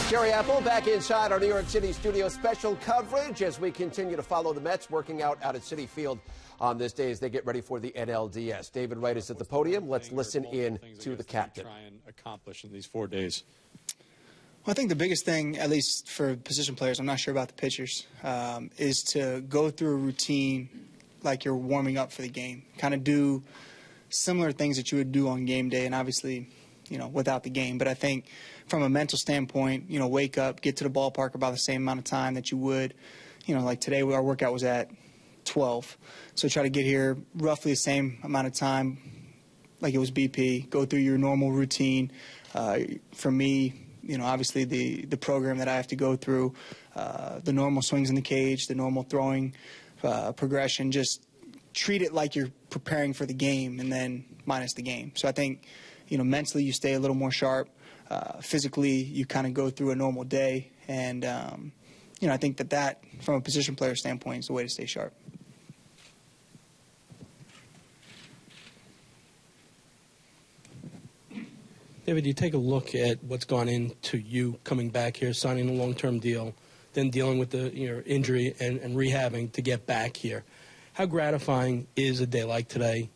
Jerry Apple back inside our New York City studio. Special coverage as we continue to follow the Mets working out at Citi Field on this day as they get ready for the NLDS. David Wright is at the podium. Let's listen in to the captain. Try and accomplish in these 4 days. Well, I think the biggest thing, at least for position players, I'm not sure about the pitchers, is to go through a routine like you're warming up for the game. Kind of do similar things that you would do on game day, and obviously, without the game. But I think from a mental standpoint, wake up, get to the ballpark about the same amount of time that you would, like today our workout was at 12. So try to get here roughly the same amount of time like it was BP, go through your normal routine. For me, obviously the program that I have to go through, the normal swings in the cage, the normal throwing progression, just treat it like you're preparing for the game and then minus the game. So I think, mentally you stay a little more sharp. Physically, you kind of go through a normal day. And, I think that from a position player standpoint, is the way to stay sharp. David, you take a look at what's gone into you coming back here, signing a long-term deal, then dealing with your injury and rehabbing to get back here. How gratifying is a day like today,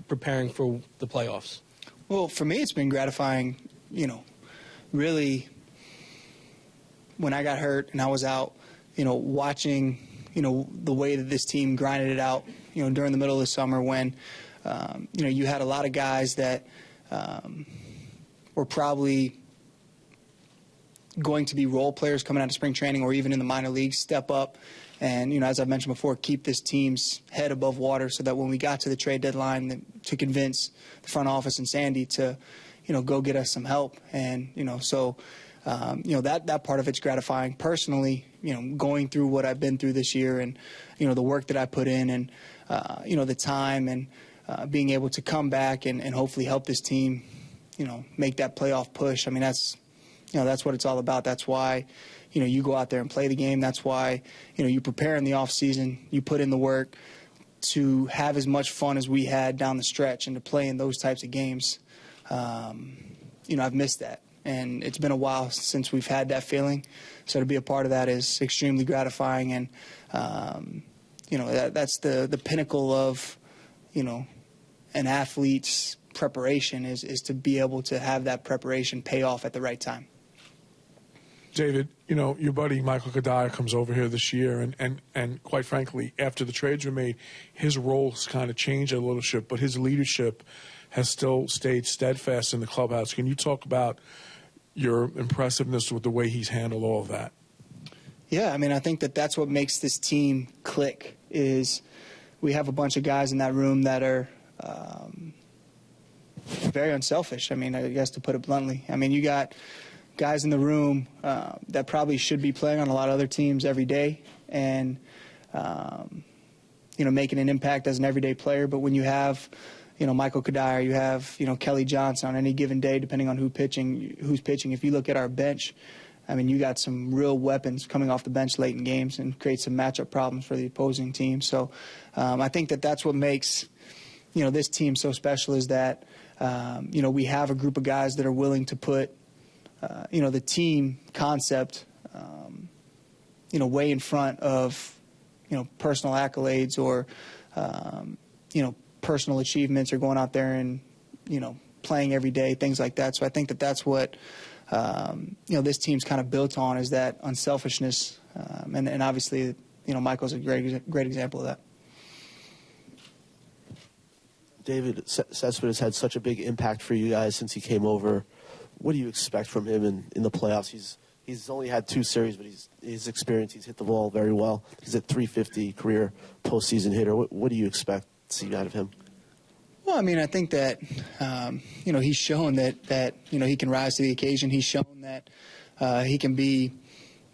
preparing for the playoffs? Well, for me, it's been gratifying, really when I got hurt and I was out, watching, the way that this team grinded it out, during the middle of the summer when, you had a lot of guys that were probably going to be role players coming out of spring training or even in the minor leagues, step up and, as I've mentioned before, keep this team's head above water so that when we got to the trade deadline to convince the front office and Sandy to, go get us some help. And, so, that part of it's gratifying. Personally, going through what I've been through this year and, the work that I put in and, the time and being able to come back and hopefully help this team, make that playoff push. I mean, that's what it's all about. That's why, you go out there and play the game. That's why, you prepare in the off season, you put in the work to have as much fun as we had down the stretch and to play in those types of games. I've missed that. And it's been a while since we've had that feeling. So to be a part of that is extremely gratifying. And, that's the pinnacle of, an athlete's preparation is to be able to have that preparation pay off at the right time. David, your buddy Michael Cuddyer comes over here this year, and quite frankly, after the trades were made, his role's kind of changed a little bit, but his leadership has still stayed steadfast in the clubhouse. Can you talk about your impressiveness with the way he's handled all of that? Yeah, I mean, I think that's what makes this team click is we have a bunch of guys in that room that are very unselfish. I mean, I guess to put it bluntly. I mean, you got guys in the room that probably should be playing on a lot of other teams every day and, making an impact as an everyday player. But when you have, Michael Cuddyer, you have, Kelly Johnson on any given day, depending on who's pitching. If you look at our bench, I mean, you got some real weapons coming off the bench late in games and create some matchup problems for the opposing team. So I think that's what makes, this team so special is that, we have a group of guys that are willing to put, the team concept, way in front of, personal accolades or, personal achievements or going out there and, playing every day, things like that. So I think that's what, this team's kind of built on is that unselfishness. And obviously, Michael's a great example of that. David, Cespedes has had such a big impact for you guys since he came over. What do you expect from him in the playoffs? He's only had 2 series, but his experience, he's hit the ball very well. He's at .350 career postseason hitter. What do you expect to see out of him? Well, I mean, I think that, he's shown that he can rise to the occasion. He's shown that he can be,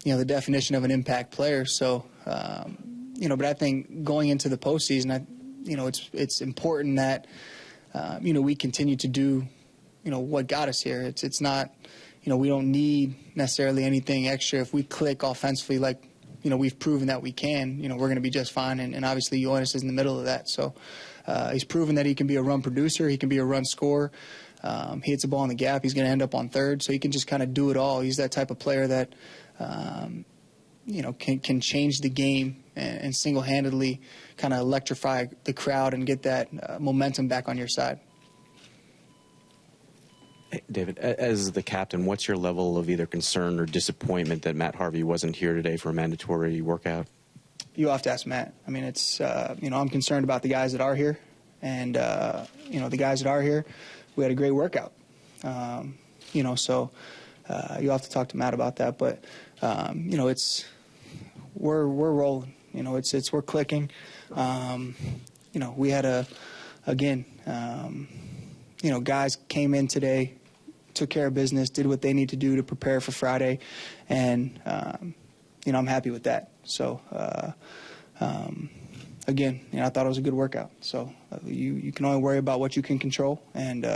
the definition of an impact player. So, but I think going into the postseason, it's important that, we continue to do, what got us here. It's not, we don't need necessarily anything extra. If we click offensively like, we've proven that we can, we're going to be just fine. And obviously, Yoenis is in the middle of that. So he's proven that he can be a run producer. He can be a run scorer. he hits a ball in the gap, he's going to end up on third. So he can just kind of do it all. He's that type of player that, can change the game and single-handedly kind of electrify the crowd and get that momentum back on your side. Hey, David, as the captain, what's your level of either concern or disappointment that Matt Harvey wasn't here today for a mandatory workout? You have to ask Matt. I mean, it's, I'm concerned about the guys that are here. And, the guys that are here, we had a great workout. So you'll have to talk to Matt about that. But, we're rolling. We're clicking. We had guys came in today, took care of business, did what they need to do to prepare for Friday, and I'm happy with that. So I thought it was a good workout. So you can only worry about what you can control, and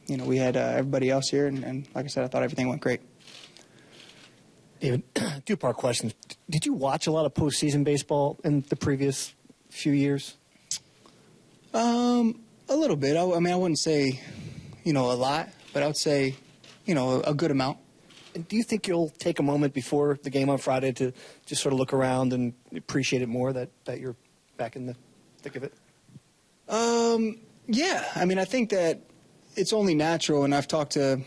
we had everybody else here, and like I said, I thought everything went great. David, two-part questions. Did you watch a lot of postseason baseball in the previous few years? A little bit. I wouldn't say, a lot, but I would say, a good amount. And do you think you'll take a moment before the game on Friday to just sort of look around and appreciate it more that you're back in the thick of it? Yeah. I think that it's only natural, and I've talked to,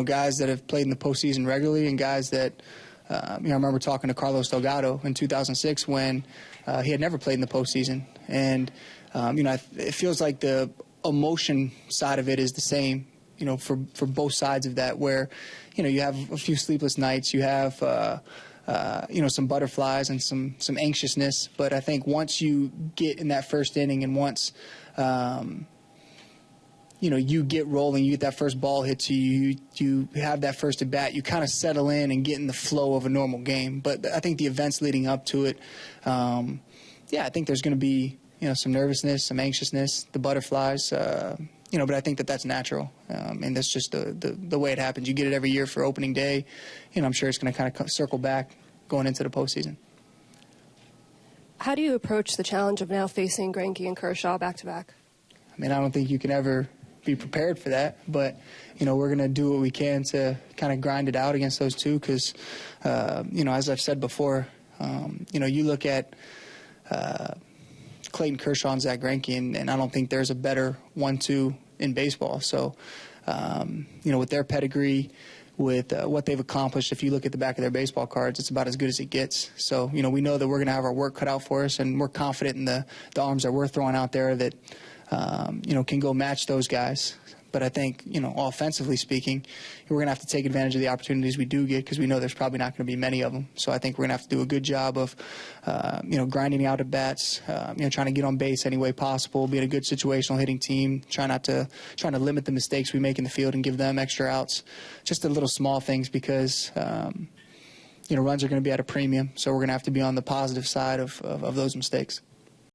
guys that have played in the postseason regularly and guys that, I remember talking to Carlos Delgado in 2006 when he had never played in the postseason. And, it feels like the emotion side of it is the same, for both sides of that, where, you have a few sleepless nights, you have, some butterflies and some anxiousness. But I think once you get in that first inning and once, you get rolling, you get that first ball hit to you, you have that first at bat, you kind of settle in and get in the flow of a normal game. But I think the events leading up to it, I think there's going to be, some nervousness, some anxiousness, the butterflies, but I think that that's natural. And that's just the way it happens. You get it every year for opening day. I'm sure it's going to kind of circle back going into the postseason. How do you approach the challenge of now facing Greinke and Kershaw back-to-back? I don't think you can ever be prepared for that, but we're going to do what we can to kind of grind it out against those two because as I've said before, you look at Clayton Kershaw and Zach Greinke, and I don't think there's a better 1-2 in baseball. So with their pedigree, with what they've accomplished, if you look at the back of their baseball cards, it's about as good as it gets. So we know that we're going to have our work cut out for us, and we're confident in the arms that we're throwing out there that can go match those guys. But I think, offensively speaking, we're going to have to take advantage of the opportunities we do get because we know there's probably not going to be many of them. So I think we're going to have to do a good job of, grinding out at bats, trying to get on base any way possible, being a good situational hitting team, trying to limit the mistakes we make in the field and give them extra outs. Just the little small things because, runs are going to be at a premium. So we're going to have to be on the positive side of those mistakes.